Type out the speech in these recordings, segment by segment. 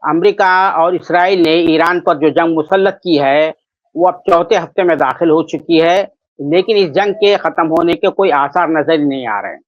America और Israel ने Iran पर जो जंग मुसल्लत की है, वो अब चौथे हफ्ते में दाखिल हो चुकी है, लेकिन इस जंग के खत्म होने के कोई आसार नजर ही नहीं आ रहे हैं।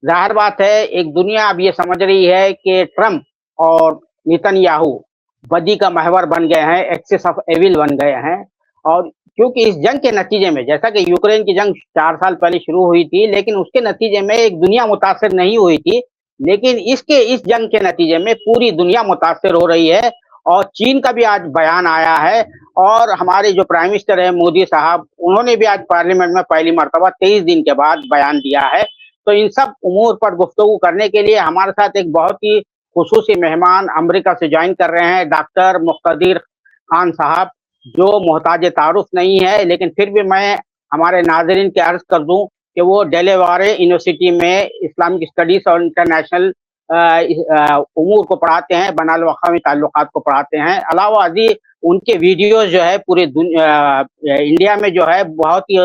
ज़ाहिर बात है, एक दुनिया अब ये समझ रही है कि ट्रंप और नेतन्याहू बदी का महवर बन गए हैं, एक्सिस ऑफ एविल बन गए हैं। और क्योंकि इस जंग के नतीजे में, जैसा कि यूक्रेन की जंग 4 साल पहले शुरू हुई थी, लेकिन उसके नतीजे में एक दुनिया मुतासिर नहीं हुई थी। लेकिन इस जंग के नतीजे में पूरी दुनिया मुतासिर हो रही है। और चीन का भी आज बयान आया है, और हमारे जो प्राइम मिनिस्टर हैं मोदी साहब, उन्होंने भी आज पार्लियामेंट में पहली मर्तबा 23 दिन के बाद बयान दिया है। तो इन सब उमूर पर गुफ्तगू करने के लिए हमारे साथ एक बहुत ही खुसूसी मेहमान अमेरिका से ज्वाइन कर रहे हैं, डॉक्टर मुक़्तदिर खान साहब, जो मोहताज तारुफ नहीं है, लेकिन फिर भी मैं हमारे नाज़रीन के अर्ज कर दूं कि वो डेलावेयर यूनिवर्सिटी में इस्लामिक स्टडीज और इंटरनेशनल उमूर को पढ़ाते हैं, बैनुल अक़वामी ताल्लुकात को पढ़ाते हैं। अलावा अजी उनके वीडियोज जो है पूरे इंडिया में जो है बहुत ही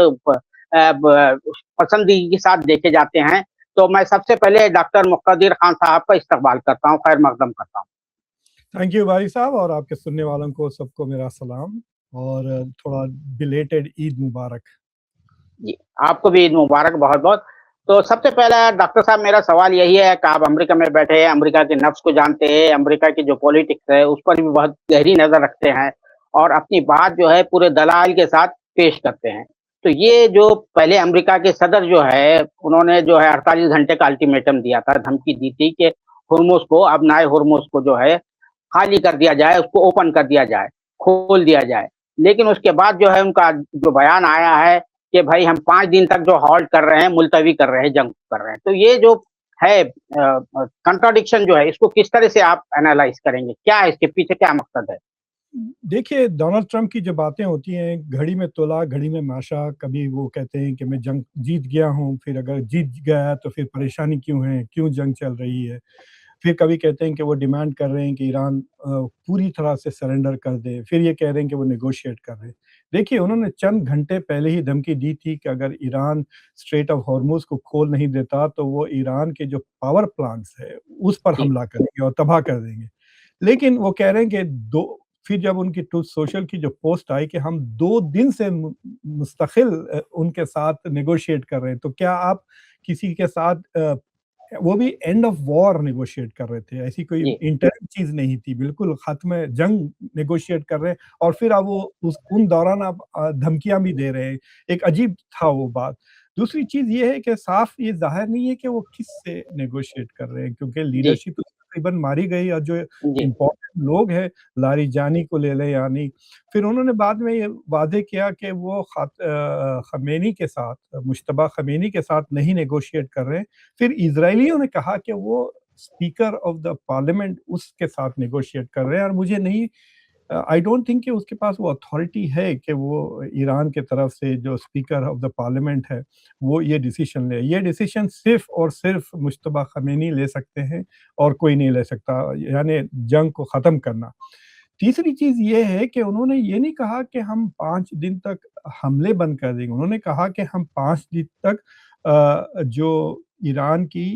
पसंदगी के साथ देखे जाते हैं। तो मैं सबसे पहले डॉक्टर मुक़्तदिर खान साहब का इस्तकबाल करता हूँ, खैर मकदम करता हूँ। थैंक यू भाई साहब, और आपके सुनने वालों को सबको मेरा सलाम और थोड़ा बिलेटेड ईद मुबारक। जी, आपको भी ईद मुबारक बहुत-बहुत। तो सबसे पहला डॉक्टर साहब मेरा सवाल यही है कि आप अमेरिका में बैठे हैं, अमेरिका के नब्ज़ को जानते हैं, अमेरिका की जो पॉलिटिक्स है उस पर भी बहुत गहरी नज़र रखते हैं और अपनी बात जो है पूरे दलाइल के साथ पेश करते हैं। तो ये जो पहले अमेरिका के सदर जो है, उन्होंने जो है 48 घंटे का अल्टीमेटम दिया था, धमकी दी थी कि हुर्मुज़ को, अबनाए हुर्मुज़ को जो है खाली कर दिया जाए, उसको ओपन कर दिया जाए, खोल दिया जाए। लेकिन उसके बाद जो है उनका जो बयान आया है कि भाई हम 5 दिन तक जो हॉल्ट कर रहे हैं, मुलतवी कर रहे हैं, जंग कर रहे हैं। तो ये जो है कॉन्ट्रडिक्शन जो है, इसको किस तरह से आप एनालाइज़ करेंगे? क्या है इसके पीछे क्या मकसद है? देखिए, डोनाल्ड ट्रंप की जो बातें होती हैं, घड़ी में तोला, घड़ी में माशा। कभी वो कहते हैं कि मैं जंग जीत गया हूँ, फिर अगर जीत गया तो फिर परेशानी क्यों है, क्यों जंग चल रही है। फिर कभी कहते हैं कि वो डिमांड कर रहे हैं कि ईरान पूरी तरह से सरेंडर कर दे, फिर ये कह रहे हैं कि वो नेगोशिएट कर रहे हैं। देखिए, उन्होंने चंद घंटे पहले ही धमकी दी थी कि अगर ईरान स्ट्रेट ऑफ हॉर्मुज़ को खोल नहीं देता, तो वो ईरान के जो पावर प्लांट्स है, उस पर जी, हमला करेंगे और तबाह कर देंगे। लेकिन वो कह रहे हैं कि दो फिर जब उनकी ट्रूथ सोशल की जो पोस्ट आई कि हम 2 दिन से मुस्तकिल उनके साथ नेगोशिएट कर रहे हैं, तो क्या आप किसी के साथ वो भी एंड ऑफ वॉर नेगोशिएट कर रहे थे, ऐसी कोई जी, इंटरिम चीज़ नहीं थी, बिल्कुल ख़त्म जंग नेगोशिएट कर रहे हैं और फिर अब वो उन दौरान आप धमकियाँ भी दे रहे हैं। एक अजीब था वो बात। दूसरी चीज़ ये है कि साफ़ ये ज़ाहिर नहीं है कि वो किससे नेगोशिएट कर रहे हैं, क्योंकि जी, लीडरशिप तो तकरीबन मारी गई और जो जी, इम्पोर्टेंट लोग हैं, लारिजानी को ले लें यानी, फिर उन्होंने बाद में ये वादे किया कि वो ख़मेनी के साथ, मुश्तबा ख़मेनी के साथ नहीं नेगोशिएट कर रहे हैं। फिर इज़राइलियों ने कहा कि वो स्पीकर ऑफ द पार्लियामेंट उसके साथ नेगोशिएट कर रहे हैं और मुझे नहीं आई डोंट थिंक कि उसके पास वो अथॉरिटी है कि वो ईरान की तरफ से जो स्पीकर ऑफ द पार्लियामेंट है, वो ये डिसीजन ले। ये डिसीजन सिर्फ़ और सिर्फ़ मुज्तबा ख़मेनी ले सकते हैं और कोई नहीं ले सकता, यानी जंग को ख़त्म करना। तीसरी चीज़ ये है कि उन्होंने ये नहीं कहा कि हम 5 दिन तक हमले बंद कर देंगे। उन्होंने कहा कि हम 5 दिन तक जो ईरान की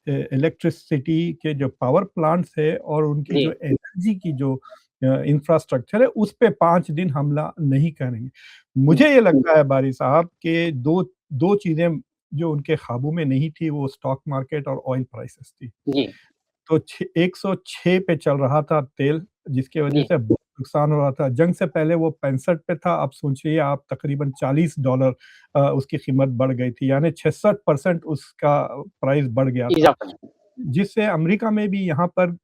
इलेक्ट्रिसिटी के जो पावर प्लांट्स है और उनकी जी, जो एनर्जी की जो इंफ्रास्ट्रक्चर है, उस पे 5 दिन हमला नहीं करेंगे। मुझे ये लगता है बारी साहब कि 2 चीज़ें जो उनके काबू में नहीं थी, वो स्टॉक मार्केट और ऑयल प्राइसेस थी। जी, तो 106 पे चल रहा था तेल, जिसकी वजह जी, से बहुत नुकसान हो रहा था। जंग से पहले वो 65 पे था, अब सोचिए आप तकरीबन $40 उसकी कीमत बढ़ गई थी, यानी 66% उसका प्राइस बढ़ गया था। इज़ाफ़ा नहीं। जिससे अमेरिका में भी यहाँ पर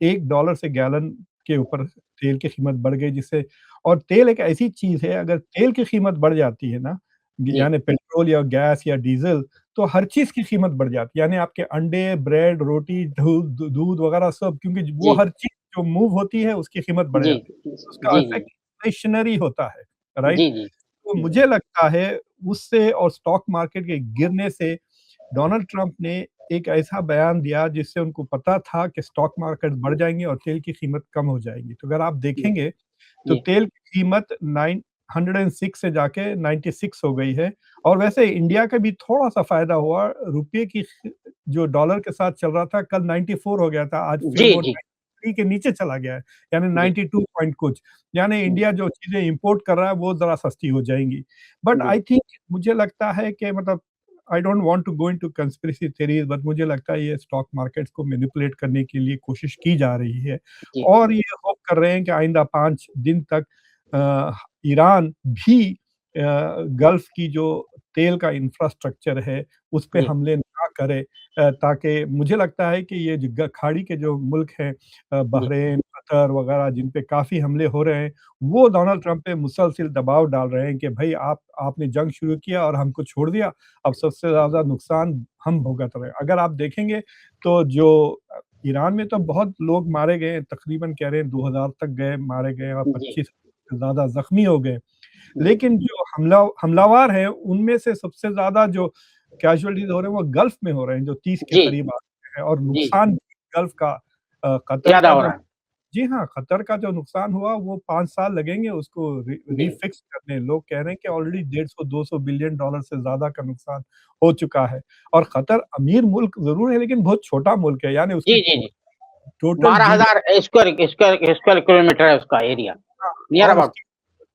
$1 से गैलन के ऊपर तेल की कीमत बढ़ गई, जिससे और तेल एक ऐसी चीज़ है, अगर तेल की कीमत बढ़ जाती है ना, जी, यानी पेट्रोल या गैस या डीज़ल, तो हर चीज़ की कीमत बढ़ जाती है। यानी आपके अंडे, ब्रेड, रोटी, दूध वगैरह सब, क्योंकि वो जी, हर चीज़ जो मूव होती है उसकी कीमत बढ़ जी, जाती है। उसका जी, जी, इफ़ेक्ट इन्फ्लेशनरी होता है, राइट? जी, जी, तो मुझे लगता है उससे और स्टॉक मार्केट के गिरने से डोनाल्ड ट्रंप ने एक ऐसा बयान दिया जिससे उनको पता था कि स्टॉक मार्केट बढ़ जाएँगे और तेल की कीमत कम हो जाएगी। तो अगर आप जी, देखेंगे तो जी, तेल की कीमत 906 से जाके 96 हो गई है और वैसे इंडिया का भी थोड़ा-सा फ़ायदा हुआ। रुपये की जो डॉलर के साथ चल रहा था, कल 94 हो गया था, आज फिर जी, वो जी, 3 के नीचे चला गया है, यानी जी, 92 पॉइंट कुछ, यानी जी, इंडिया जो चीज़ें इम्पोर्ट कर रहा है वो ज़रा सस्ती हो जाएँगी। बट जी, आई थिंक मुझे लगता है कि मतलब I don't want to go into conspiracy theories but मुझे लगता है ये स्टॉक मार्केट्स को मैनिपुलेट करने के लिए कोशिश की जा रही है जी, और ये होप कर रहे हैं कि आइंदा 5 दिन तक अ, ईरान भी गल्फ़ की जो तेल का इंफ्रास्ट्रक्चर है, उस पे जी, हमले ना करे ताकि मुझे लगता है कि ये जो खाड़ी के जो मुल्क हैं जी, बहरीन, कतर वगैरह जिन पे काफ़ी हमले हो रहे हैं, वो डोनाल्ड ट्रंप पे मुसलसिल दबाव डाल रहे हैं कि भई आपने जंग शुरू किया और हमको छोड़ दिया, अब सबसे ज़्यादा नुकसान हम भुगत रहे हैं। अगर आप देखेंगे तो जो ईरान में तो बहुत लोग मारे गए हैं, तकरीबन कह रहे हैं 2000 तक गए मारे गए और जी, 25 से ज़्यादा ज़ख्मी हो गए। जी, लेकिन जो हमलावर हैं, उनमें से सबसे ज़्यादा जो कैज़ुअल्टीज़ हो रहे हैं, वो गल्फ़ में हो रहे हैं, जो 30 के जी, करीब आ रहे हैं और जी, नुकसान गल्फ़ का कतर ज़्यादा का हो जो रहा है। जी हाँ, कतर का जो नुकसान हुआ, वो 5 साल लगेंगे उसको जी, रीफ़िक्स करने। लोग कह रहे हैं कि ऑलरेडी 150-200 बिलियन डॉलर से ज़्यादा का नुकसान हो चुका है और कतर अमीर मुल्क ज़रूर है, लेकिन बहुत छोटा मुल्क है, यानी उसकी जी, जी, जी। टोटल जीडी 12,000 स्क्वायर किलोमीटर है उसका एरिया, हाँ, नियर और अबाउट। उसकी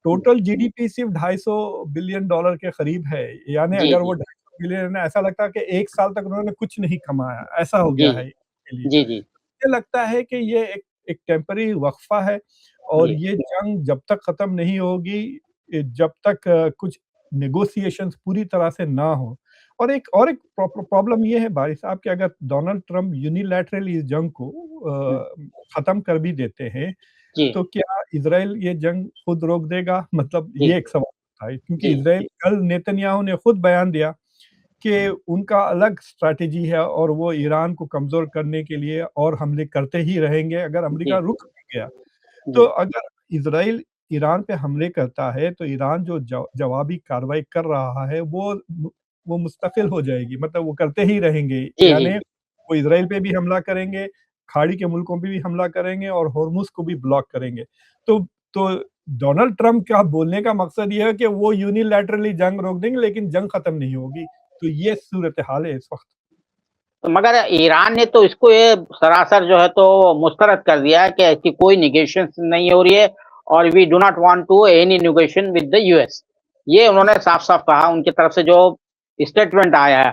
टोटल जीडीपी सिर्फ 250 बिलियन डॉलर के करीब है। यानी जी, अगर वो जी, 250 बिलियन है, ऐसा लगता है कि 1 साल तक उन्होंने कुछ नहीं कमाया, ऐसा हो जी, गया है इनके लिए। जी, जी, मुझे लगता है कि ये एक टेम्परेरी वक़्फ़ा है और जी, ये जंग जब तक खत्म नहीं होगी जब तक कुछ नेगोशिएशंस पूरी तरह से ना हो। और एक प्रॉब्लम ये है भाई साहब कि अगर डोनाल्ड ट्रम्प यूनिलैटरली इस जंग को हुँ, खत्म कर भी देते हैं जी, तो क्या इज़राइल ये जंग खुद रोक देगा? मतलब जी, ये एक सवाल उठा है क्योंकि जी, इज़राइल कल नेतन्याहू ने खुद बयान दिया कि उनका अलग स्ट्रैटेजी है और वो ईरान को कमज़ोर करने के लिए और हमले करते ही रहेंगे अगर अमेरिका जी, रुक भी गया। तो जी, अगर इज़राइल ईरान पे हमले करता है तो ईरान जो जवाबी कार्रवाई कर रहा है वो मुस्तकिल हो जाएगी मतलब वो करते ही रहेंगे। जी, जी, यानी जी। वो इज़राइल पे भी हमला करेंगे, खाड़ी के मुल्कों पे भी हमला करेंगे और होर्मुज़ को भी ब्लॉक करेंगे। तो तो डोनाल्ड ट्रम्प का बोलने का मकसद ये है कि वो यूनिलैटरली जंग रोक देंगे लेकिन जंग खत्म नहीं होगी। तो ये सूरत-ए-हाल है इस वक़्त। तो मगर ईरान ने तो इसको ये सरासर जो है तो मुस्तरद कर दिया है कि ऐसी कोई नेगोशिएशंस नहीं हो रही है और we do not want to any negotiation with the US. ये उन्होंने साफ-साफ कहा उनकी तरफ से जो स्टेटमेंट आया है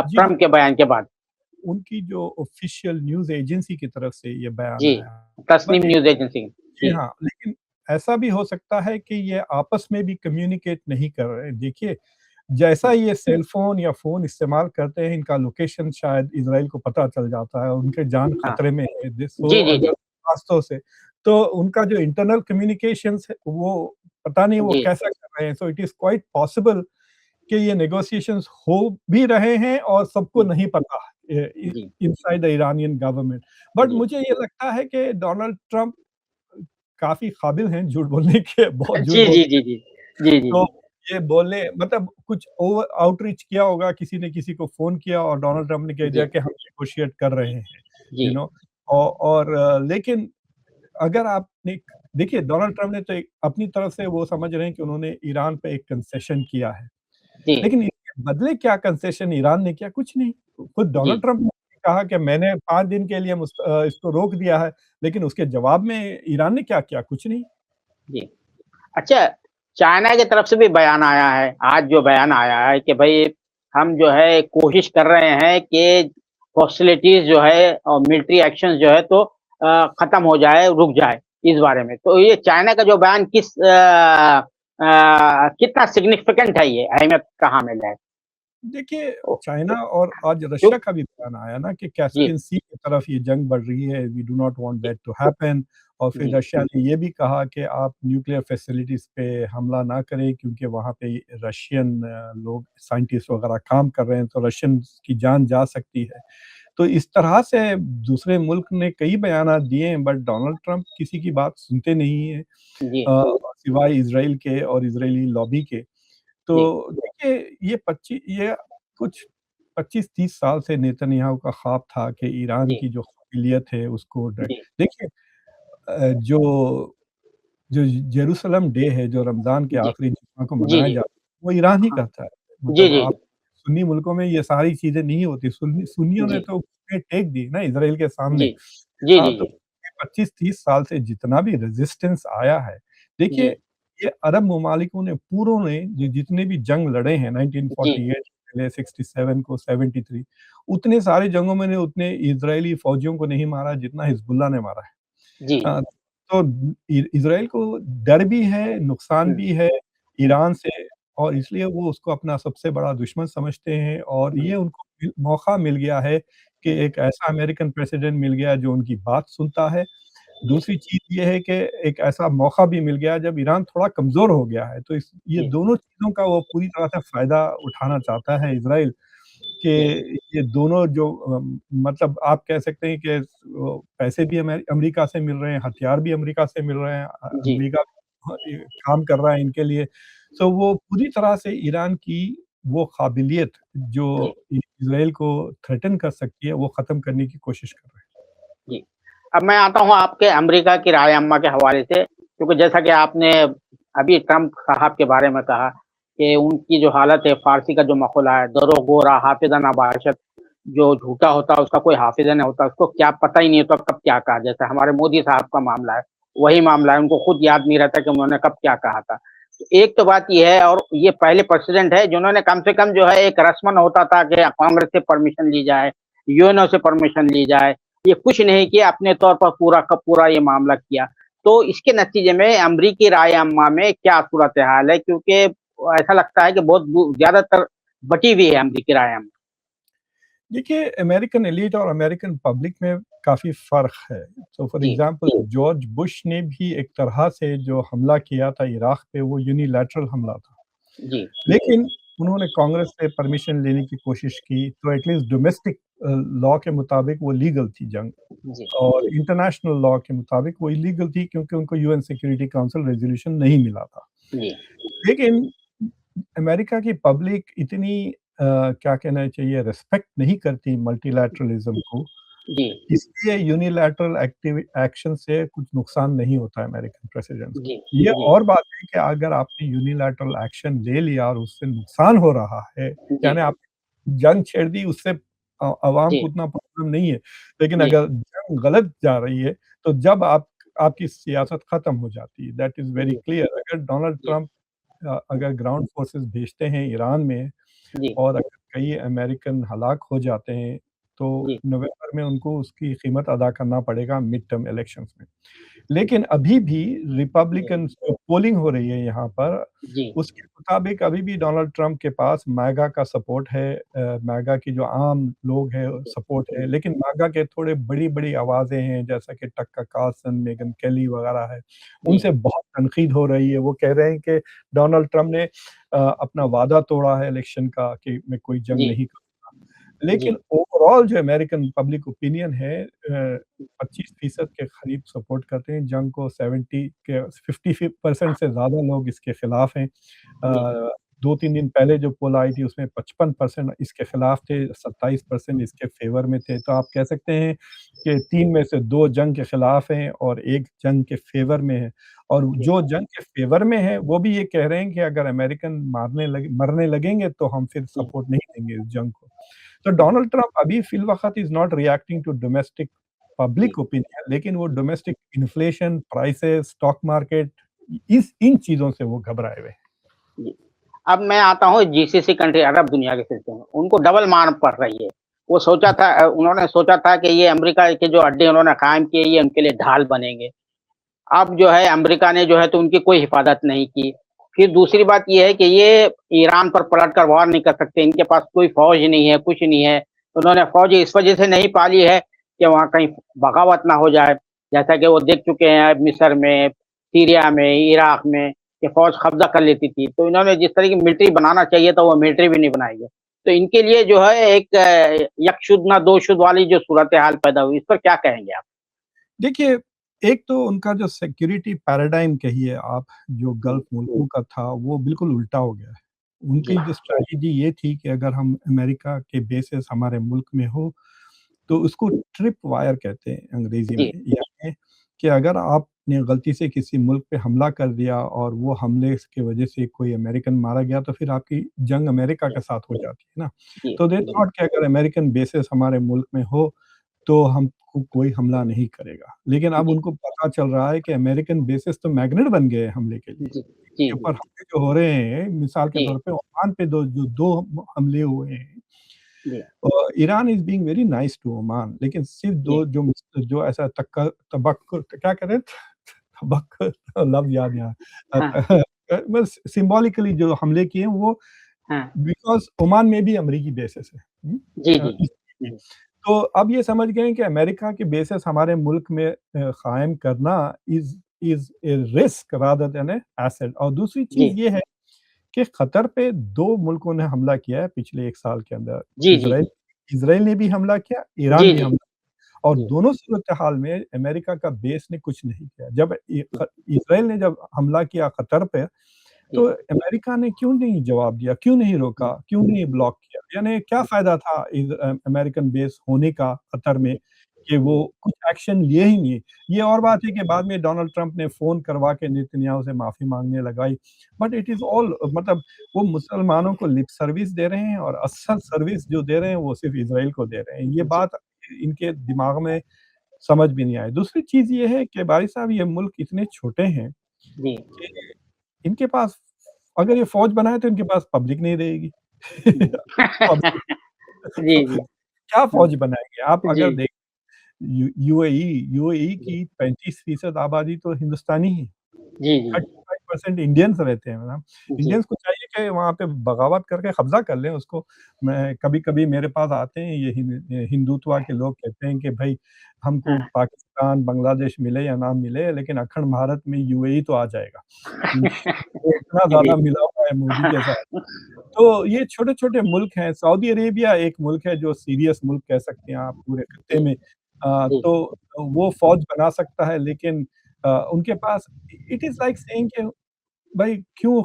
जी हाँ, ट्रम्प के बयान के बाद। उनकी जो ऑफ़िशियल न्यूज़ एजेंसी की तरफ से ये बयान जी, आया। Tasnim but news agency. जी जी, हाँ, लेकिन ऐसा भी हो सकता है कि ये आपस में भी कम्युनिकेट नहीं कर रहे हैं। देखिए, जैसा हुँ, ये सेल फ़ोन या फ़ोन इस्तेमाल करते हैं, इनका लोकेशन शायद इज़राइल को पता चल जाता है, उनकी जान हाँ। खतरे में है। सो जी, जी, अगर जी। वास्तव से, तो उनका जो इंटरनल कम्युनिकेशंस है, वो पता नहीं वो जी, कैसा कर रहे हैं। So it is quite possible कि ये नेगोशिएशंस हो भी रहे हैं और सबको हुँ, नहीं पता जी, inside the Iranian government. But जी। मुझे ये लगता है कि डोनाल्ड ट्रम्प काफ़ी काबिल हैं झूठ बोलने के, बहुत झूठ जी, जी, बोलते जी, हैं। जी। जी, जी, तो जी। ये बोलने मतलब कुछ ओवर आउटरीच किया होगा, किसी ने किसी को फ़ोन किया और डोनाल्ड ट्रम्प ने कह दिया जी, कि हम नेगोशिएट कर रहे हैं, जी। यू नो और लेकिन अगर आपने देखिए डोनाल्ड ट्रम्प ने तो एक अपनी तरफ से वो समझ रहे हैं कि उन्होंने ईरान पे एक कंसेशन किया है। जी, लेकिन इसके बदले क्या कंसेशन ईरान ने किया? कुछ नहीं। खुद जी, डोनाल्ड ट्रम्प ने कहा कि मैंने 5 दिन के लिए इसको रोक दिया है, लेकिन उसके जवाब में ईरान ने क्या किया? कुछ नहीं। जी। अच्छा, चाइना की तरफ से भी बयान आया है, आज जो बयान आया है कि भई हम जो है कोशिश कर रहे हैं कि हॉस्टिलिटीज़ जो है और मिलिट्री एक्शंस जो है तो खत्म हो जाए, रुक जाए, इस बारे में। तो ये चाइना का जो बयान कितना सिग्निफिकेंट है ये, अहमियत का हामिल है? देखिए, ओ चाइना और आज क्यों रशिया का भी बयान आया ना कि जी, कैस्पियन सी की तरफ ये जंग बढ़ रही है, वी डू नॉट वांट जी, दैट टू हैपन और फिर जी, रशिया ने ये भी कहा कि आप न्यूक्लियर फैसिलिटीज़ पे हमला ना करें क्योंकि वहाँ पे रशियन लोग साइंटिस्ट वगैरह काम कर रहे हैं, तो रशियंस की जान जा सकती है। तो इस तरह से दूसरे मुल्क ने कई बयानात दिए हैं बट डोनाल्ड ट्रंप किसी की बात सुनते नहीं हैं जी, सिवाय इज़राइल के और इज़राइली लॉबी के। जी, तो देखिए ये कुछ 25-30 साल से नेतन्याहू का ख्वाब था कि ईरान जी, की जो काबिलियत है उसको जी, देखिए जो जो जेरूसलम डे है, जो रमज़ान के जी, आखिरी जुम्मा को जी, मनाया जी, जाता है, वो ईरान ही हाँ। करता है। जी, मतलब जी, आप सुन्नी मुल्कों में ये सारी चीज़ें नहीं होती। सुन्नियों ने जी, तो घुटने टेक दिए ना इज़राइल के सामने। जी, जी, हाँ, जी, तो जी। 25-30 साल से जितना भी रेजिस्टेंस आया है, देखिए जी, ये अरब ममालिकों ने पूरों ने जितने भी जंग लड़े हैं जी, 1948 से ले 67 को 73 उतने सारे जंगों में ने उतने इज़राइली फ़ौजियों को नहीं मारा जितना हिज़्बुल्लाह ने मारा है। जी। तो इज़राइल को डर भी है, नुकसान हुँ, भी है हुँ, ईरान से और इसलिए वो उसको अपना सबसे बड़ा दुश्मन समझते हैं और हुँ, ये उनको मौका मिल गया है कि हुँ, एक ऐसा अमेरिकन प्रेसिडेंट मिल गया जो उनकी बात सुनता है। जी, दूसरी चीज़ ये है कि एक ऐसा मौका भी मिल गया जब ईरान थोड़ा कमज़ोर हो गया है, तो इस ये जी, दोनों चीज़ों का वो पूरी तरह से फ़ायदा उठाना चाहता है इज़राइल कि जी, ये दोनों जो मतलब आप कह सकते हैं कि पैसे भी अमेरिका से मिल रहे हैं, हथियार भी अमेरिका से मिल रहे हैं, जी, अमेरिका ये काम कर रहा है इनके लिए। तो वो पूरी तरह से ईरान की वो काबिलियत जो जी, इज़राइल को थ्रेटन कर सकती है, वो ख़त्म करने की कोशिश कर रहे हैं। जी। अब मैं आता हूँ आपके अमेरिका की राय अम्मा के हवाले से, क्योंकि जैसा कि आपने अभी ट्रम्प साहब के बारे में कहा कि उनकी जो हालत है, फ़ारसी का जो मक़ौला है, दरो गोरा हाफ़िज़न अबाशत, जो झूठा होता है उसका कोई हाफ़िज़ नहीं होता, उसको क्या पता ही नहीं होता कब क्या कहा। जैसे हमारे मोदी साहब का मामला है, वही मामला है, उनको खुद याद नहीं रहता कि उन्होंने कब क्या कहा था। तो एक तो बात ये है और ये पहले प्रेसिडेंट है जिन्होंने कम से कम जो है एक रस्मन होता था कि कांग्रेस से परमिशन ली जाए, यूएनओ से परमिशन ली जाए, ये कुछ नहीं किया, अपने तौर पर पूरा का पूरा ये मामला किया। तो इसके नतीजे में अमरीकी राय अम्मा में क्या सूरत-ए-हाल है? क्योंकि ऐसा लगता है कि बहुत ज़्यादातर बटी हुई है अमरीकी राय अम्मा। देखिए, अमेरिकन एलीट और अमेरिकन पब्लिक में काफ़ी फ़र्क है। तो फॉर जी, एग्ज़ाम्पल जॉर्ज बुश ने भी एक तरह से जो हमला किया था इराक़ पे वो यूनिलैटरल हमला था। जी, लेकिन उन्होंने कांग्रेस से परमिशन लेने की कोशिश की, तो एटलीस्ट डोमेस्टिक लॉ के मुताबिक वो लीगल थी जंग जी, और इंटरनेशनल लॉ के मुताबिक वो इल्लीगल थी क्योंकि उनको यूएन सिक्योरिटी काउंसिल रेज़ोल्यूशन नहीं मिला था। जी, लेकिन अमेरिका की पब्लिक इतनी क्या कहना चाहिए रिस्पेक्ट नहीं करती मल्टीलैटरलिज़्म को, जी, इसलिए यूनिलैटरल एक्शन से कुछ नुकसान नहीं होता है अमेरिकन प्रेसिडेंट्स जी, को। ये जी, और बात है कि अगर आपने यूनिलैटरल एक्शन ले लिया और उससे नुकसान हो रहा है, जी, यानी आप जंग छेड़ दी उससे अवाम को जी, उतना प्रॉब्लम नहीं है। लेकिन जी, अगर जंग गलत जा रही है, तो जब आपकी सियासत खत्म हो जाती है। दैट इज़ वेरी जी, क्लियर अगर डोनाल्ड जी, ट्रम्प अगर ग्राउंड फोर्सेस भेजते हैं ईरान में जी, और अगर कई अमेरिकन हलाक हो जाते हैं, तो जी, नवंबर में उनको उसकी कीमत अदा करना पड़ेगा मिड टर्म इलेक्शंस में। लेकिन अभी भी रिपब्लिकन जो पोलिंग हो रही है यहाँ पर, जी, उसके मुताबिक अभी भी डोनाल्ड ट्रम्प के पास मैगा का सपोर्ट है मैगा की जो आम लोग हैं सपोर्ट है, लेकिन मैगा के थोड़े बड़ी-बड़ी आवाज़ें हैं, जैसा कि टक्कर कार्लसन, मेगन केली वगैरह है, जी, उनसे बहुत तनकीद हो रही है। वो कह रहे हैं कि डोनाल्ड ट्रम्प ने अपना वादा तोड़ा है इलेक्शन का कि मैं कोई जंग जी, नहीं करूँगा। लेकिन जी, ओवरऑल जो अमेरिकन पब्लिक ओपिनियन है 25% के करीब सपोर्ट करते हैं जंग को 70 के 50% से ज़्यादा लोग इसके खिलाफ हैं। जी, 2-3 दिन पहले जो पोल आई थी उसमें 55% इसके खिलाफ थे, 27% इसके फ़ेवर में थे। तो आप कह सकते हैं कि 3 में से 2 जंग के खिलाफ हैं और 1 जंग के फ़ेवर में है। और जी, जो जंग के फ़ेवर में है, वो भी ये कह रहे हैं कि अगर अमेरिकन मरने लगेंगे तो हम फिर जी, सपोर्ट नहीं देंगे इस जंग को। तो डोनाल्ड ट्रम्प अभी फ़िलवक़्त is not reacting to domestic जी, पब्लिक ओपिनियन लेकिन वो domestic inflation, prices, stock market इस इन चीज़ों से वो घबराए हुए हैं। जी। अब मैं आता हूँ जीसीसी कंट्री अरब दुनिया के सिलसिले में, उनको डबल मार पड़ रही है। उन्होंने सोचा था कि ये अमेरिका के जो अड्डे उन्होंने कायम किए, ये उनके लिए ढाल बनेंगे। अब जो है अमेरिका ने जो है तो उनकी कोई हिफाज़त नहीं की। फिर दूसरी बात ये है कि ये ईरान पर पलटकर वार नहीं कर सकते, इनके पास कोई फ़ौज नहीं है, कुछ नहीं है। उन्होंने फ़ौज इस वजह से नहीं पाली है कि वहाँ कहीं बगावत ना हो जाए। जैसा कि वो देख चुके हैं मिस्र में, सीरिया में, इराक में कि फ़ौज कब्ज़ा कर लेती थी। तो इन्होंने जिस तरह की मिलिट्री बनाना चाहिए था, वो मिलिट्री भी नहीं बनाई है। तो इनके लिए जो है एक एक शुद्ध ना दो शुद्ध वाली जो सूरत-ए-हाल पैदा हुई, इस पर क्या कहेंगे आप? देखिए, एक तो उनका जो सिक्योरिटी पैराडाइम कहिए आप, जो हुँ, गल्फ़ मुल्कों का था, वो बिल्कुल उल्टा हो गया है। जी, उनकी जो स्ट्रैटेजी ये थी कि अगर हम अमेरिका के बेसेस हमारे मुल्क में हो, तो उसको ट्रिप वायर कहते हैं अंग्रेज़ी में। जी, यानी कि अगर आपने गलती से किसी मुल्क पे हमला कर दिया और वो हमले की वजह से कोई अमेरिकन मारा गया, तो फिर आपकी जंग अमेरिका के साथ हो जाती है ना। जी, तो दे जी, थॉट कि अगर अमेरिकन बेसेस हमारे मुल्क में हो तो हम को कोई हमला नहीं करेगा। लेकिन अब जी, उनको पता चल रहा है कि अमेरिकन बेसेस तो मैग्नेट बन गए हैं हमले के लिए। जी, जी, के ऊपर हमले जो हो रहे हैं, मिसाल के जी, तौर पे ओमान पे 2 हमले हुए हैं। जी, Iran is being very nice to Oman, लेकिन सिर्फ़ जी, 2 जो ऐसा तक्का तबक्कुर क्या कह रहे हैं? तबक्कुर लफ्ज़ याद नहीं आ हाँ, रहा। बस सिम्बॉलिकली जो हमले किए हैं वो हाँ, बिकॉज़ ओमान में भी अमेरिकी बेसेस हैं। जी, जी, इसलिए भी। जी, तो अब ये समझ गए हैं कि अमेरिका के बेसेस हमारे मुल्क में कायम करना is is a risk rather than A asset. और दूसरी जी, चीज़ ये है कि कतर पे 2 मुल्कों ने हमला किया है पिछले 1 साल के अंदर। जी, जी, इज़राइल इज़राइल ने भी हमला किया, ईरान जी, भी जी, हमला और जी, दोनों सूरत-ए-हाल में अमेरिका का बेस ने कुछ नहीं किया। जब इज़राइल ने जब हमला किया कतर पे, जी, तो अमेरिका ने क्यों नहीं जवाब दिया? क्यों नहीं रोका? क्यों नहीं ब्लॉक किया? यानी क्या फ़ायदा था अमेरिकन बेस होने का कतर में कि वो कुछ एक्शन लिए ही नहीं। ये और बात है कि बाद में डोनाल्ड ट्रंप ने फ़ोन करवा के नेतन्याहू से माफ़ी माँगने लगाई। बट इट इज़ ऑल मतलब वो मुसलमानों को लिप सर्विस दे रहे हैं और असल सर्विस जो दे रहे हैं, वो सिर्फ़ इज़राइल को दे रहे हैं। ये जी, बात इनके दिमाग में समझ भी नहीं आई। दूसरी चीज़ ये है कि बारी साहब ये मुल्क इतने छोटे हैं जी, कि इनके पास अगर ये फ़ौज बनाए तो इनके पास पब्लिक नहीं रहेगी। जी, पब्लिक जी, जी, क्या हुँ, फ़ौज बनाएँगे? आप जी, अगर देख यूएई जी, की 35% आबादी तो हिंदुस्तानी ही, जी, जी, 35% इंडियंस रहते हैं मैडम। जी, इंडियंस को चाहिए कि वहाँ पे बगावत करके कब्ज़ा कर लें उसको। मैं कभी-कभी मेरे पास आते हैं ये हिंदुत्व के लोग कहते हैं कि भई हमको हाँ, पाकिस्तान, बांग्लादेश मिले या ना मिले लेकिन अखंड भारत में यूएई तो आ जाएगा। वो इतना जी, ज़्यादा मिला हुआ है मोदी के साथ। तो ये छोटे-छोटे मुल्क हैं, सऊदी अरेबिया एक मुल्क है जो सीरियस मुल्क कह सकते हैं आप पूरे खत्ते जी, में। जी, तो वो फ़ौज बना सकता है लेकिन उनके पास इट इज़ लाइक सेइंग कि भाई क्यों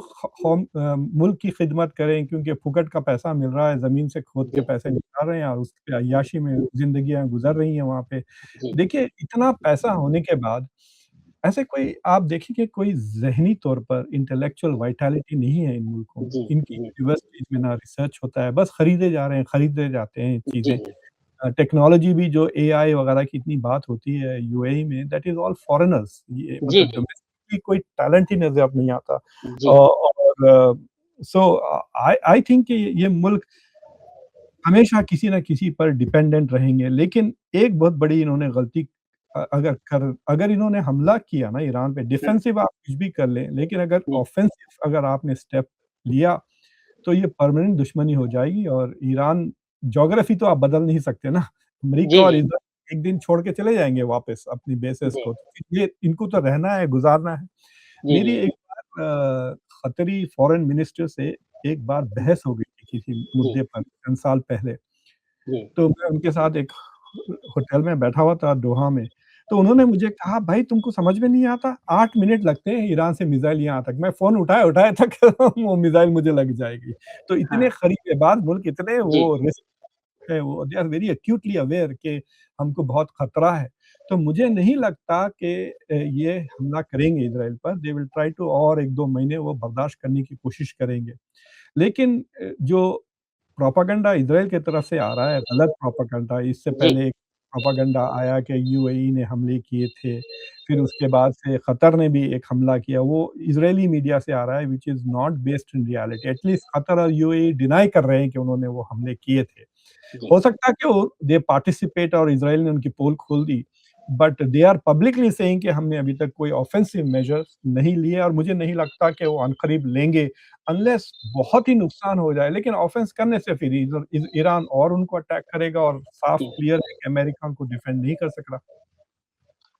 मुल्क की खिदमत करें क्योंकि फुकट का पैसा मिल रहा है, ज़मीन से खोद के जी, पैसे निकाल रहे हैं और उस पे अय्याशी में ज़िंदगियाँ गुज़र रही हैं वहाँ पे। जी, देखिए इतना पैसा होने के बाद ऐसे कोई आप देखेंगे कोई ज़हनी तौर पर इंटेलेक्चुअल वाइटैलिटी नहीं है इन मुल्कों में। जी, इनकी जी, यूनिवर्सिटीज़ में ना रिसर्च होता है, बस खरीदे जा रहे हैं, खरीदे जाते हैं जी, चीज़ें। टेक्नोलॉजी भी जो एआई वगैरह की इतनी बात होती है यूएई में दैट इज़ ऑल फॉरेनर्स ये जी, मतलब जी, डोमेस्टिकली कोई टैलेंट ही नज़र नहीं आता। जी, और सो आई आई थिंक कि ये मुल्क हमेशा किसी न किसी पर डिपेंडेंट रहेंगे, लेकिन एक बहुत बड़ी इन्होंने गलती अगर इन्होंने हमला किया ना ईरान पे हुँ, डिफेंसिव आप कुछ भी कर लें, लेकिन अगर जी, ऑफेंसिव अगर आपने स्टेप लिया, तो ये परमानेंट दुश्मनी हो जाएगी और ईरान ज्योग्राफी तो आप बदल नहीं सकते ना। अमेरिका जी, और जी, इज़राइल एक दिन छोड़ के चले जाएँगे वापस अपनी बेसेस जी, को, तो फिर ये इनको तो रहना है, गुज़ारना है। जी, मेरी जी, एक बार कतरी फॉरेन मिनिस्टर से एक बार बहस हो गई थी किसी जी, मुद्दे पर चंद साल पहले। जी, तो मैं उनके साथ एक होटल में बैठा हुआ था दोहा में, तो उन्होंने मुझे कहा, "भाई तुमको समझ में नहीं आता 8 मिनट लगते हैं ईरान से मिसाइल यहाँ तक।" मैं फ़ोन उठाए-उठाए तक वो मिसाइल मुझे लग जाएगी। तो इतने हाँ, करीब-ए-बात मुल्क इतने जी, वो रिस्क है वो they are very acutely aware कि हमको बहुत खतरा है। तो मुझे नहीं लगता कि ये हमला करेंगे इज़राइल पर, दे विल ट्राई टू और 1-2 महीने वो बर्दाश्त करने की कोशिश करेंगे। लेकिन जो प्रोपेगेंडा इज़राइल की तरफ से आ रहा है, गलत प्रोपेगेंडा, इससे जी, पहले एक प्रोपेगेंडा आया कि यूएई ने हमले किए थे, फिर उसके बाद से कतर ने भी एक हमला किया, वो इज़राइली मीडिया से आ रहा है which is not based in reality at least Qatar और यूएई डिनाई कर रहे हैं कि उन्होंने वो हमले किए थे। जी। हो सकता है कि वो दे पार्टिसिपेट और इज़राइल ने उनकी पोल खोल दी, but they are publicly saying कि हमने अभी तक कोई ऑफेंसिव मेजर्स नहीं लिए और मुझे नहीं लगता कि वो अनकरीब लेंगे, अनलेस बहुत ही नुकसान हो जाए। लेकिन ऑफेंस करने से फिर ईरान और उनको अटैक करेगा और साफ जी। क्लियर है कि अमेरिका उनको डिफेंड नहीं कर सक रहा।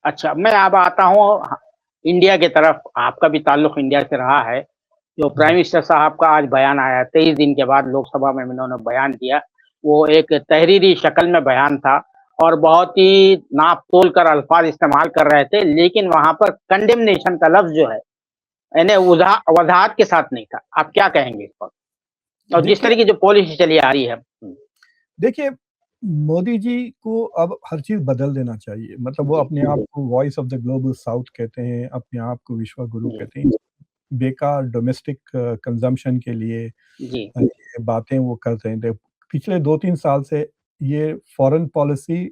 अच्छा, मैं अब आता हूँ इंडिया की तरफ, आपका भी ताल्लुक इंडिया से रहा है। जो प्राइम जी। मिनिस्टर साहब का आज बयान आया, 23 दिन के बाद लोकसभा में उन्होंने बयान दिया, वो एक तहरीरी शक्ल में बयान था और बहुत ही नाप-तोल कर अल्फ़ाज़ इस्तेमाल कर रहे थे, लेकिन वहाँ पर कंडेमनेशन का लफ्ज़ जो है, यानी वज़ाहत के साथ नहीं था। आप क्या कहेंगे इस पर? और जिस देखिए तरह की जो पॉलिसी चली आ रही है। देखिए, मोदी जी को अब हर चीज़ बदल देना चाहिए। मतलब वो जी, अपने आप को voice of the global south कहते हैं, अपने आप को विश्व गुरु जी, कहते हैं। बेकार डोमेस्टिक कंज़म्पशन के लिए जी, ये बातें वो कर रहे थे। पिछले 2-3 साल से ये foreign policy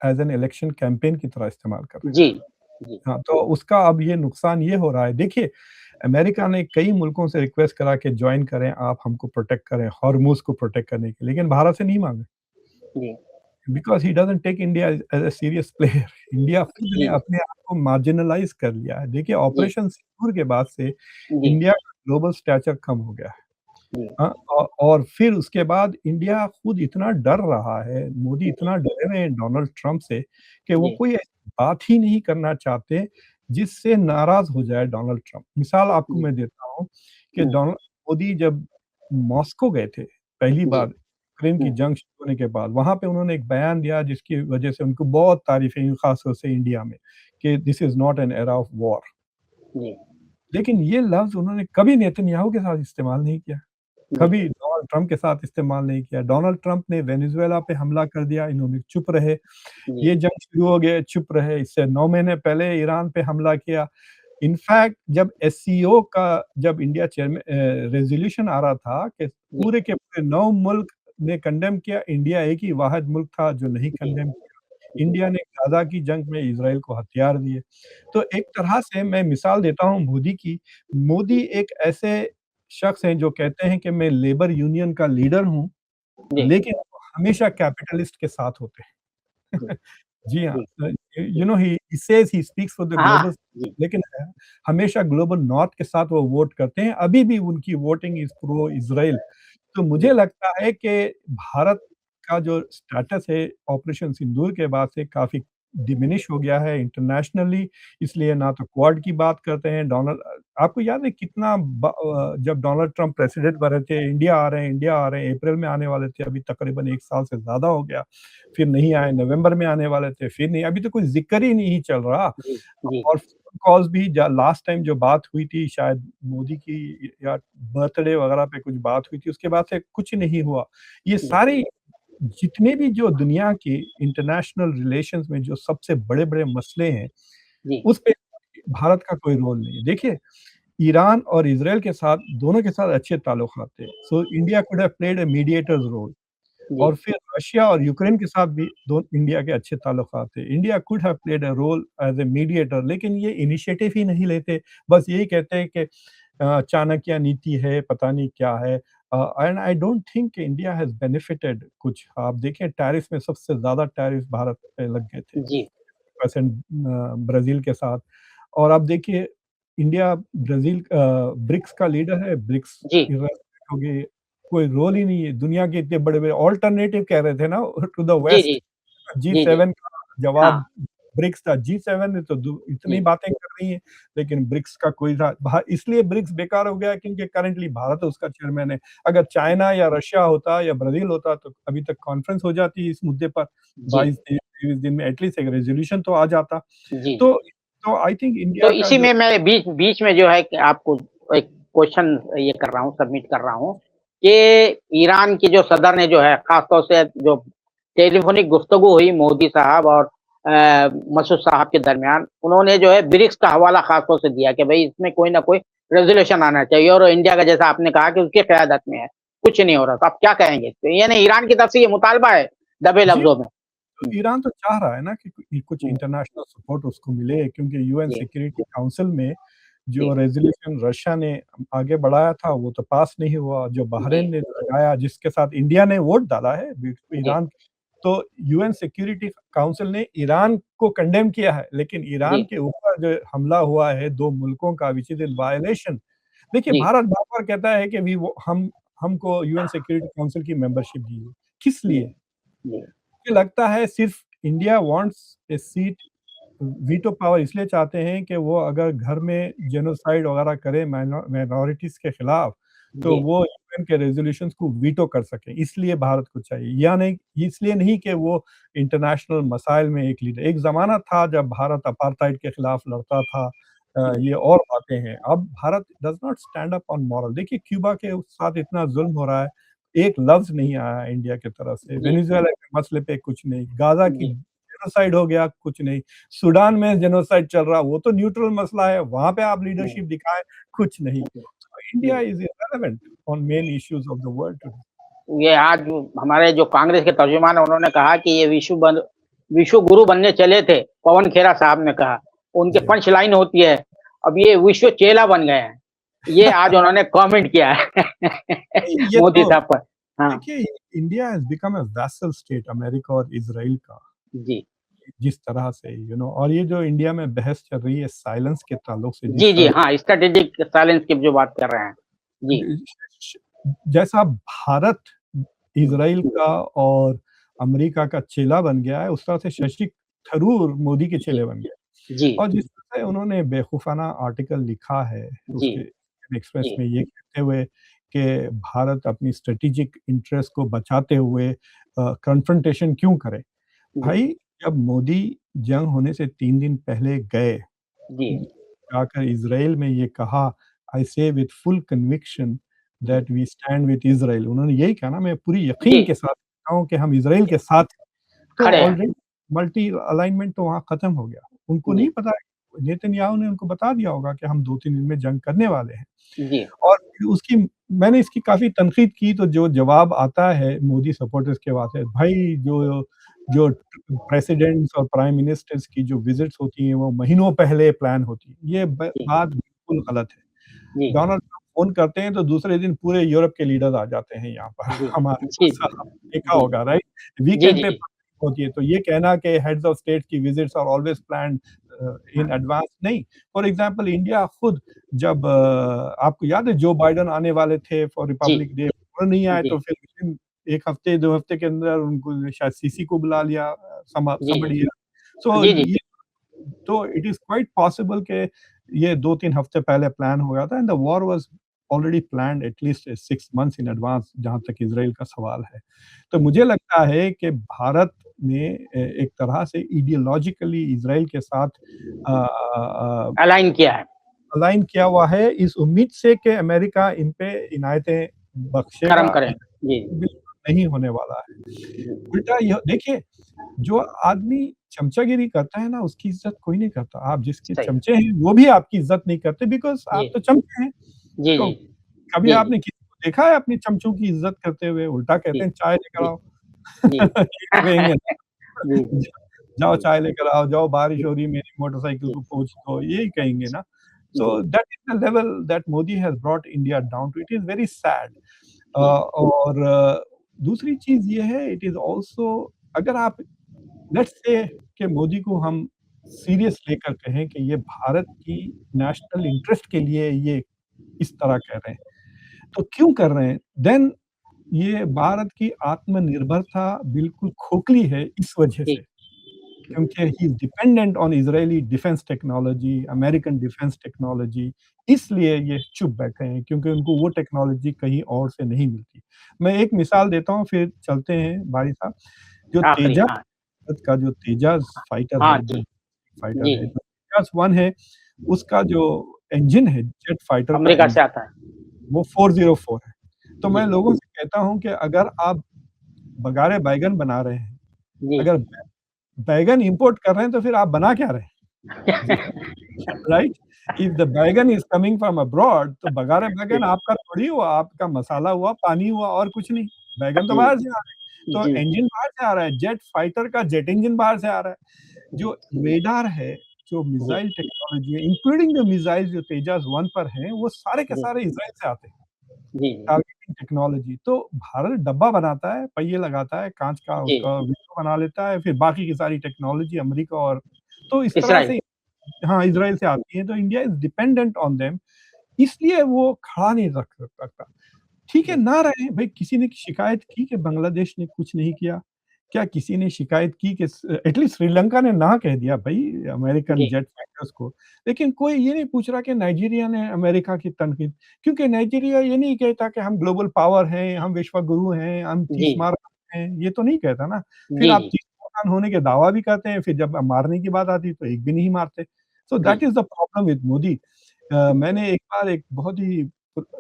as an election campaign की तरह इस्तेमाल कर रहे हैं। जी, जी, हाँ, तो उसका अब ये नुकसान ये हो रहा है, देखिए अमेरिका ने कई मुल्कों से रिक्वेस्ट करा कि जॉइन करें, आप हमको प्रोटेक्ट करें, हॉर्मुज़ को प्रोटेक्ट करने के लिए, लेकिन भारत से नहीं माँगे। जी, because he doesn't take India as a serious player. India खुद ने जी, अपने आप को मार्जिनलाइज़ कर लिया है। देखिए जी, ऑपरेशन सिंदूर के बाद से जी, इंडिया का ग्लोबल स्टैचर कम हो गया है। जी, हाँ, और फिर उसके बाद इंडिया खुद इतना डर रहा है, मोदी इतना डरे हुए हैं डोनाल्ड ट्रम्प से कि वो जी, कोई ऐसी बात ही नहीं करना चाहते, जिससे नाराज़ हो जाए डोनाल्ड ट्रम्प। मिसाल आपको जी, मैं देता हूँ कि हुँ, मोदी जब मॉस्को गए थे, पहली जी, बार यूक्रेन की हुँ, जंग शुरू होने के बाद, वहाँ पे उन्होंने एक बयान दिया जिसकी वजह से उनको बहुत तारीफ़ें हुई, ख़ास तौर से इंडिया में, कि this is not an era of war. जी, लेकिन ये लफ्ज़ उन्होंने कभी नेतन्याहू के साथ इस्तेमाल नहीं किया। जी, कभी डोनाल्ड ट्रम्प के साथ इस्तेमाल नहीं किया। डोनाल्ड ट्रम्प ने वेनेज़ुएला पे हमला कर दिया, इन्होंने चुप रहे। जी, ये जंग शुरू हो गया, चुप रहे। इससे 9 महीने पहले ईरान पे हमला किया। इनफैक्ट जब एससीओ का जब इंडिया रेज़ोल्यूशन आ रहा था कि जी, पूरे के पूरे 9 मुल्क ने कंडेम किया, इंडिया एक ही वाहिद मुल्क था जो नहीं जी, कंडेम किया। जी, इंडिया ने गाज़ा की जंग में इज़राइल को हथियार दिए। तो एक तरह से मैं मिसाल देता हूँ मोदी की। मोदी एक ऐसे शख्स हैं जो कहते हैं कि मैं लेबर यूनियन का लीडर हूँ, जी, लेकिन वो हमेशा कैपिटलिस्ट के साथ होते जी, हैं। जी हाँ, जी, you know he says he speaks for the हाँ, ग्लोबल जी, लेकिन हमेशा ग्लोबल नॉर्थ के साथ वो वोट करते हैं। अभी भी उनकी वोटिंग इज़ प्रो इज़राइल। तो मुझे जी, लगता है कि भारत का जो स्टेटस है ऑपरेशन सिंदूर के बाद से काफ़ी डिमिनिश हो गया है इंटरनेशनली, इसलिए ना तो क्वाड की बात करते हैं। आपको याद है कितना जब डोनाल्ड ट्रम्प प्रेसिडेंट बने थे, इंडिया आ रहे हैं, अप्रैल में आने वाले थे, अभी तकरीबन 1 साल से ज़्यादा हो गया। फिर नहीं आए, नवंबर में आने वाले थे, फिर नहीं, अभी तो कोई ज़िक्र ही नहीं चल रहा। जी, जी, और फ़ोन कॉल्स भी ज लास्ट टाइम जो बात हुई थी शायद मोदी की या बर्थडे वगैरह पे कुछ बात हुई थी, उसके बाद से कुछ नहीं हुआ। ये जी, सारे जितने भी जो दुनिया के इंटरनेशनल रिलेशंस में जो सबसे बड़े-बड़े मसले हैं, जी, उस पे भारत का कोई रोल नहीं है। देखिए, ईरान और इज़राइल के साथ दोनों के साथ अच्छे ताल्लुकात थे। So India could have played a mediator's role. जी, और फिर रशिया और यूक्रेन के साथ भी दो इंडिया के अच्छे ताल्लुकात थे। India could have played a role as a mediator लेकिन ये इनिशिएटिव ही नहीं लेते। बस यही कहते हैं कि चाणक्य नीति है, पता नहीं क्या है। And I don't think India has benefited कुछ। आप देखें टैरिफ में सबसे ज़्यादा टैरिफ भारत पे लग गए थे, जी, 50% ब्राज़ील के साथ। और आप देखिए इंडिया ब्राज़ील ब्रिक्स का लीडर है, ब्रिक्स जी, हो गई, कोई रोल ही नहीं है। दुनिया के इतने बड़े-बड़े अल्टरनेटिव कह रहे थे ना टू द जी, जी, वेस्ट जी, जी, जी7 का हाँ, जवाब ब्रिक्स था। जी7 ने तो इतनी जी, बातें कर रही हैं, लेकिन ब्रिक्स का कोई इसलिए ब्रिक्स बेकार हो गया है क्योंकि करंटली भारत उसका चेयरमैन है। अगर चाइना या रशिया होता या ब्राज़ील होता तो अभी तक कॉन्फ्रेंस हो जाती इस मुद्दे पर। जी, 22 दिन 23 दिन में एटलीस्ट एक रेज़ोल्यूशन तो आ जाता। जी। तो तो आई थिंक तो इंडिया का इसी जो में मैं बीच बीच में जो है कि आपको एक क्वेश्चन ये कर रहा हूँ, सबमिट कर रहा हूँ कि ईरान के जो सदर ने जो है ख़ास तौर से जो टेलीफ़ोनिक गुफ्तगू हुई मोदी साहब और मसूद साहब के दरमियान, उन्होंने जो है ब्रिक्स का हवाला ख़ास तौर से दिया कि भई इसमें कोई न कोई रेज़ोल्यूशन आना चाहिए और इंडिया का जैसा आपने कहा कि उसकी क़यादत में है, कुछ नहीं हो रहा। तो आप क्या कहेंगे इस पे? यानी ईरान की तरफ से ये मुतालबा है दबे जी, लफ्ज़ों में? तो हुँ, ईरान तो चाह रहा है ना कि कुछ हुँ, इंटरनेशनल सपोर्ट उसको मिले क्योंकि यूएन जी, सिक्योरिटी काउंसिल में जो जी, रेज़ोल्यूशन रशिया ने आगे बढ़ाया था, वो तो पास नहीं हुआ। जो जी, बहरीन ने लगाया, जिसके साथ इंडिया ने वोट डाला है, जी, ईरान तो यूएन सिक्योरिटी काउंसिल ने ईरान को कंडेम किया है, लेकिन ईरान जी, के ऊपर जो हमला हुआ है 2 मुल्कों का व्हिच इज़ इन वायलेशन। देखिए, जी, भारत बार-बार कहता है कि वी वो हमको यूएन सिक्योरिटी काउंसिल की मेंबरशिप दीजिए। किस जी, लिए? जी, मुझे लगता है सिर्फ़ इंडिया वांट्स ए सीट वीटो पावर इसलिए चाहते हैं कि वो अगर घर में जेनोसाइड वगैरह करे माइनॉरिटीज़ के खिलाफ, तो जी, वो यूएन के रेज़ोल्यूशंस को वीटो कर सकें, इसलिए भारत को चाहिए। या नहीं इसलिए नहीं कि वो इंटरनेशनल मसाइल में एक लीडर एक ज़माना था जब भारत अपार्थाइड के खिलाफ लड़ता था। जी, ये और बातें हैं। अब Bharat does not stand up on moral. देखिए क्यूबा के साथ इतना ज़ुल्म हो रहा है, एक लफ्ज़ नहीं आया इंडिया की तरफ से। जी, वेनेज़ुएला के मसले पे कुछ नहीं, गाज़ा की जी, जेनोसाइड हो गया, कुछ नहीं। सूडान में जेनोसाइड चल रहा, वो तो न्यूट्रल मसला है, वहाँ पे आप जी, लीडरशिप दिखाएँ, कुछ नहीं। जी, तो जी। India is irrelevant on main issues of the world today. ये आज हमारे जो कांग्रेस के तर्जुमान हैं, उन्होंने कहा कि ये विश्व गुरु बनने चले थे, पवन खेरा साहब ने कहा। उनके जी। पंच लाइन होती है, अब ये विश्व चेला बन गए हैं। ये आज उन्होंने कमेंट किया है नहीं, ये मोदी तो साहब पर। हाँ, देखिए, India has become a vessel state America और इज़राइल का, जी। जिस तरह से और ये जो इंडिया में बहस चल रही है साइलेंस के ताल्लुक से, जिस जी, जी, तरह हाँ, स्ट्रैटेजिक साइलेंस की जो बात कर रहे हैं। जी, श जैसा भारत इज़राइल का और अमेरिका का चेला बन गया है, उस तरह से शशि थरूर मोदी के जी, चेले बन गए। जी, और जिस तरह से उन्होंने बेवकूफ़ाना आर्टिकल लिखा है, जी, उसके एक्सप्रेस जी, में ये कहते हुए कि भारत अपनी स्ट्रैटेजिक इंटरेस्ट को बचाते हुए कन्फ्रंटेशन क्यों करे? जी, भाई, जब मोदी जंग होने से 3 दिन पहले गए, जी, जाकर इज़राइल में ये कहा, I say with full conviction जी, that we stand with Israel, उन्होंने यही कहा ना, मैं पूरी जी, यकीन के साथ कहता हूँ कि हम इज़राइल के साथ हैं। तो खड़े हैं। ऑलरेडी मल्टी अलाइनमेंट तो वहाँ खत्म हो गया। उनको नहीं जी, पता, नेतन्याहू ने उनको बता दिया होगा कि हम 2-3 दिन में जंग करने वाले हैं। जी, और फिर उसकी मैंने इसकी काफ़ी तनक़ीद की, तो जो जवाब आता है मोदी सपोर्टर्स के वहाँ से, भाई जो जो प्रेसिडेंट्स और प्राइम मिनिस्टर्स की जो विज़िट्स होती हैं, वो महीनों पहले प्लान होती है। ये जी, बात बिल्कुल गलत है। जी, डोनाल्ड ट्रम्प फ़ोन करते हैं तो दूसरे दिन पूरे यूरोप के लीडर्स आ जाते हैं यहाँ पर जी, हमारे जी, पास, आपने देखा जी, होगा, राइट? जी, वीकेंड जी, पे जी, होती है, तो ये कहना कि हेड्स ऑफ स्टेट की visits are always planned in हाँ, एडवांस, नहीं। फॉर एग्ज़ाम्पल इंडिया खुद जब आपको याद है जो बाइडेन आने वाले थे फॉर जी, रिपब्लिक डे, वो नहीं आए, जी, तो फिर विथिन 1 हफ्ते 2 हफ्ते के अंदर उनको शायद सीसी को बुला लिया, जी, समबडी एल्स। सो जी, जी, ये तो इट इज़ क्वाइट पॉसिबल कि ये 2-3 हफ्ते पहले प्लान हो गया था, and the war was already planned at least 6 months in advance, जहाँ तक इज़राइल का सवाल है। तो मुझे लगता है कि भारत ने एक तरह से आइडियोलॉजिकली इज़राइल के साथ अलाइन किया है। अलाइन किया हुआ है, इस उम्मीद से कि अमेरिका इन पे इनायतें कर्म बख्शेगा, करें। जी, बिल्कुल नहीं होने वाला है। जी, उल्टा यह देखिए, जो आदमी चमचागिरी करता है ना, उसकी इज़्ज़त कोई नहीं करता। आप जिसके सही। चमचे हैं, वो भी आपकी इज़्ज़त नहीं करते, बिकॉज़ जी, आप तो चमचे हैं। जी, तो जी, कभी जी, जी, आपने किसी को देखा है अपने चमचों की इज़्ज़त करते हुए? उल्टा कहते जी, हैं, चाय लेकर जी, आओ। जी। ये कहेंगे ना, जी, जी, जाओ जी, चाय लेकर आओ, जाओ बारिश जी, हो रही है, मेरी मोटरसाइकिल जी, को पोंछ दो, यही कहेंगे ना। जी, So that is the level that Modi has brought India down to. It is very sad. जी, और दूसरी चीज़ ये है, इट इज़ ऑल्सो, अगर आप लेट्स से कि मोदी को हम सीरियस लेकर कहें कि ये भारत की नेशनल इंटरेस्ट के लिए ये इस तरह कह रहे हैं, तो क्यों कर रहे हैं? देन ये भारत की आत्मनिर्भरता बिल्कुल खोखली है इस वजह जी, से। क्योंकि he is dependent on Israeli defence technology, American defence technology, इसलिए ये चुप बैठे हैं, क्योंकि उनको वो टेक्नोलॉजी कहीं और से नहीं मिलती। मैं एक मिसाल देता हूँ, फिर चलते हैं भाई साहब, जो आखिरी तेजस, हाँ, भारत का जो तेजस फाइटर हाँ है, जो जी, फाइटर जी, है, जी, जो तेजस 1 है, उसका जो इंजन है, जेट फाइटर का अमेरिका से इंजन, आता है। वो 404 है। तो मैं जी, लोगों से कहता हूँ कि अगर आप बघारे बैंगन बना रहे हैं, जी। अगर बैंगन इम्पोर्ट कर रहे हैं, तो फिर आप बना क्या रहे हैं? राइट? इफ द बैंगन इज़ कमिंग फ्रॉम अब्रॉड, तो बघारे बैंगन जी, आपका थोड़ी हुआ, आपका मसाला हुआ, पानी हुआ और कुछ नहीं। बैंगन तो जी, बाहर से आ रहे हैं, जी, तो इंजन बाहर से आ रहा है, जेट फाइटर का जेट इंजन बाहर से आ रहा है। जो रेडार है, जो जी, मिसाइल टेक्नोलॉजी है, इंक्लूडिंग द मिसाइल जो तेजस 1 पर हैं, वो सारे के जी, सारे इज़राइल से आते हैं। जी, टारगेटिंग टेक्नोलॉजी, तो भारत डब्बा बनाता है, पहिए लगाता है, काँच का जी, उसका विंडो बना लेता है, फिर बाकी की सारी टेक्नोलॉजी अमेरिका और तो इस तरह इज़राइल। से, हाँ, इज़राइल से आती है, तो India is dependent on them, इसलिए वो खड़ा नहीं रख सकता। ठीक है, जी, ना रहे, भई किसी ने शिकायत की कि बांग्लादेश ने कुछ नहीं किया? क्या किसी ने शिकायत की कि एटलीस्ट श्रीलंका ने ना कह दिया भई अमेरिकन जी, जेट फाइटर्स को। लेकिन कोई ये नहीं पूछ रहा कि नाइजीरिया ने अमेरिका की तनकीद, क्योंकि नाइजीरिया ये नहीं कहता कि हम ग्लोबल पावर हैं, हम विश्व गुरु हैं, हम जी, तीस मार हैं, ये तो नहीं कहता ना। फिर जी, आप जी, 30 मार होने के दावा भी करते हैं, फिर जब मारने की बात आती है तो एक भी नहीं मारते। सो दैट जी, is the problem with Modi. मैंने एक बार एक बहुत ही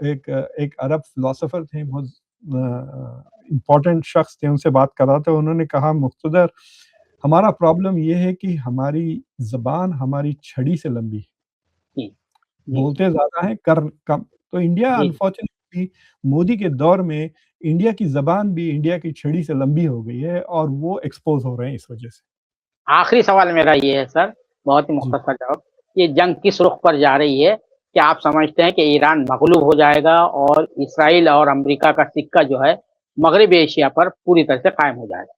एक एक अरब फिलॉसफर थे, बहुत इम्पोर्टेंट शख्स थे, उनसे बात कर रहा था, उन्होंने कहा, मुक़्तदर, हमारा प्रॉब्लम ये है कि हमारी ज़बान हमारी छड़ी से लंबी है, जी, जी, बोलते ज़्यादा हैं, कर कम। तो इंडिया जी, अनफॉर्चुनेटली मोदी के दौर में इंडिया की ज़बान भी इंडिया की छड़ी से लंबी हो गई है और वो एक्सपोज़ हो रहे हैं इस वजह से। आखिरी सवाल मेरा ये है सर, बहुत ही जी। मुख्तसर जवाब, ये जंग किस रुख पर जा रही है? क्या आप समझते हैं कि ईरान मगलूब हो जाएगा और इसराइल और अमेरिका का सिक्का जो है मगरबी एशिया पर पूरी तरह से कायम हो जाएगा?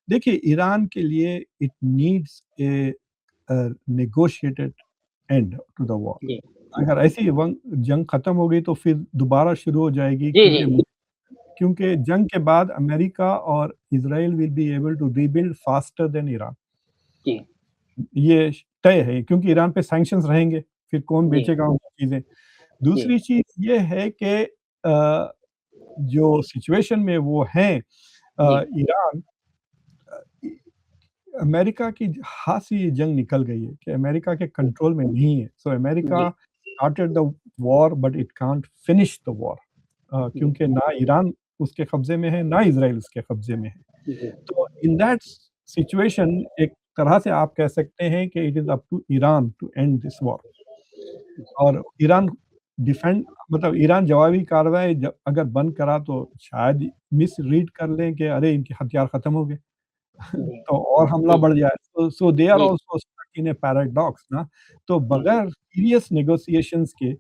देखिए, ईरान के लिए it needs a negotiated end to the war. जी, अगर ऐसी वंग जंग खत्म हो गई तो फिर दोबारा शुरू हो जाएगी, जी, जी, क्योंकि जंग के बाद अमेरिका और Israel will be able to rebuild faster than Iran. जी, ये तय है, क्योंकि ईरान पे सैंक्शंस रहेंगे, फिर कौन जी, बेचेगा उनकी चीज़ें। जी, दूसरी चीज़ ये है कि जो सिचुएशन में वो हैं, जी, ईरान, अ, इ अमेरिका की हाथ से ये जंग निकल गई है कि अमेरिका के कंट्रोल में नहीं है। सो अमेरिका जी, started the war but it can't finish the war, जी, क्योंकि ना ईरान उसके कब्ज़े में है, ना इज़राइल उसके कब्ज़े में है। जी, तो इन दैट सिचुएशन एक तरह से आप कह सकते हैं कि it is up to Iran to end this war. और ईरान डिफेंड, मतलब ईरान जवाबी कार्रवाई अगर बंद करा तो शायद मिसरीड कर लें कि अरे इनके हथियार खत्म हो गए। जी, तो और हमला जी, बढ़ जाए। सो दे आर जी, also stuck in a paradox ना। तो जी, बगैर सीरियस नेगोशिएशंस के ये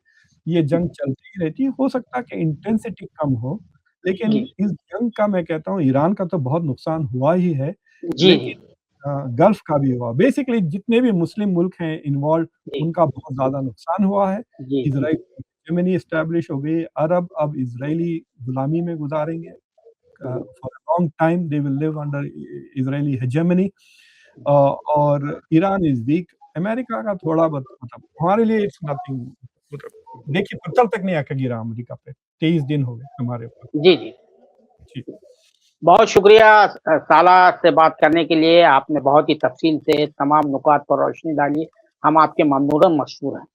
जी, जंग चलती ही रहती है। हो सकता है कि इंटेंसिटी कम हो, लेकिन जी, इस जंग का मैं कहता हूँ ईरान का तो बहुत नुकसान हुआ ही है, जी, लेकिन गल्फ का भी हुआ। बेसिकली जितने भी मुस्लिम मुल्क हैं इन्वॉल्व्ड, जी, उनका बहुत ज़्यादा नुकसान हुआ है। जी, इज़राइल की हेजेमनी एस्टैब्लिश हो गई। अरब अब इज़राइली गुलामी में गुज़ारेंगे। for a long time they will live under Israeli hegemony, और ईरान इज़ वीक। अमेरिका का थोड़ा बहुत, मतलब हमारे लिए इट्स नथिंग, मतलब देखिए पत्थर तक नहीं आके गिरा अमेरिका पे। 23 दिन हो गए हमारे ऊपर। जी, जी। जी, बहुत शुक्रिया साला से बात करने के लिए, आपने बहुत ही तफ़सील से तमाम नुकात पर रोशनी डाली। हम आपके ममनूनन मशहूर हैं।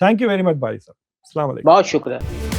थैंक यू वेरी मच भाई साहब। अस्सलाम वालेकुम। बहुत शुक्रिया।